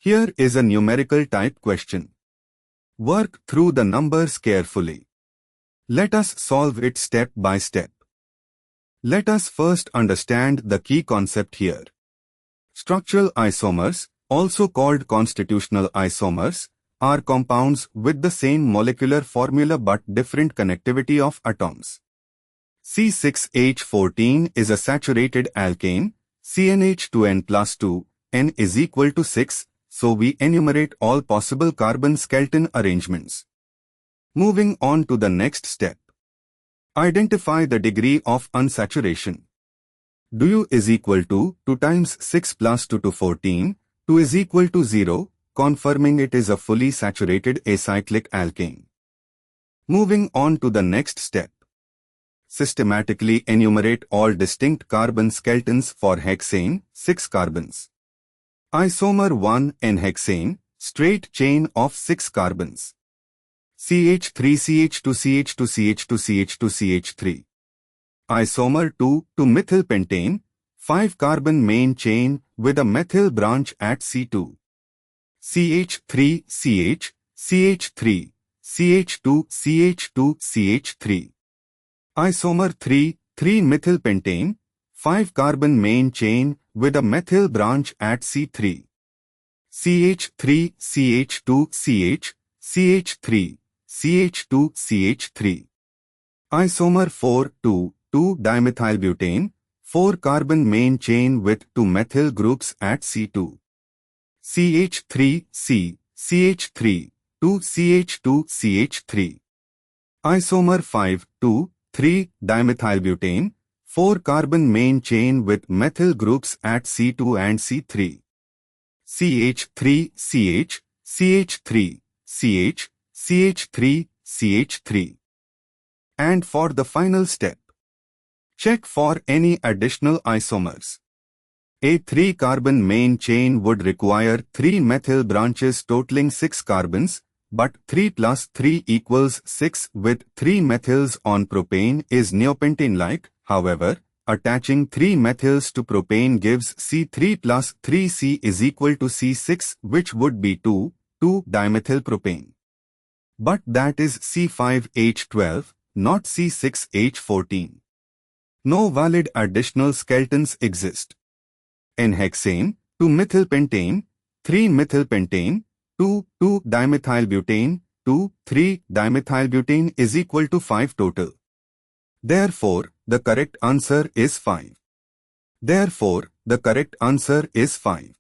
Here is a numerical type question. Work through the numbers carefully. Let us solve it step by step. Let us first understand the key concept here. Structural isomers, also called constitutional isomers, are compounds with the same molecular formula but different connectivity of atoms. C6H14 is a saturated alkane, CnH2n plus 2, N is equal to 6, so we enumerate all possible carbon skeleton arrangements. Moving on to the next step. Identify the degree of unsaturation. Du is equal to 2 times 6 plus 2 to 14, 2 is equal to 0, confirming it is a fully saturated acyclic alkane. Moving on to the next step. Systematically enumerate all distinct carbon skeletons for hexane, 6 carbons. Isomer 1 N-hexane, straight chain of 6 carbons. CH3CH2CH2CH2CH2CH3. Isomer 2 methylpentane, 5 carbon main chain with a methyl branch at C2. CH3CH, CH3, CH2, CH2, CH3. Isomer 3 methylpentane, 5 carbon main chain with a methyl branch at C3. CH3, CH2, CH, CH3, CH2, CH3. Isomer 4 2-dimethylbutane, 4 carbon main chain with 2 methyl groups at C2. CH3C, CH3, 2CH2, CH3. Isomer 5 2-3-dimethylbutane, 4 carbon main chain with methyl groups at C2 and C3. CH3CH, CH3, CH, CH3, CH3. And for the final step, check for any additional isomers. A 3-carbon main chain would require 3 methyl branches totaling 6 carbons, but 3 plus 3 equals 6 with 3 methyls on propane is neopentane-like. However, attaching 3 methyls to propane gives C3 plus 3C is equal to C6, which would be 2,2-dimethylpropane. But that is C5H12, not C6H14. No valid additional skeletons exist. N-hexane, 2-methylpentane, 3-methylpentane, 2,2-dimethylbutane, 2,3-dimethylbutane is equal to 5 total. Therefore, the correct answer is 5. Therefore, the correct answer is 5.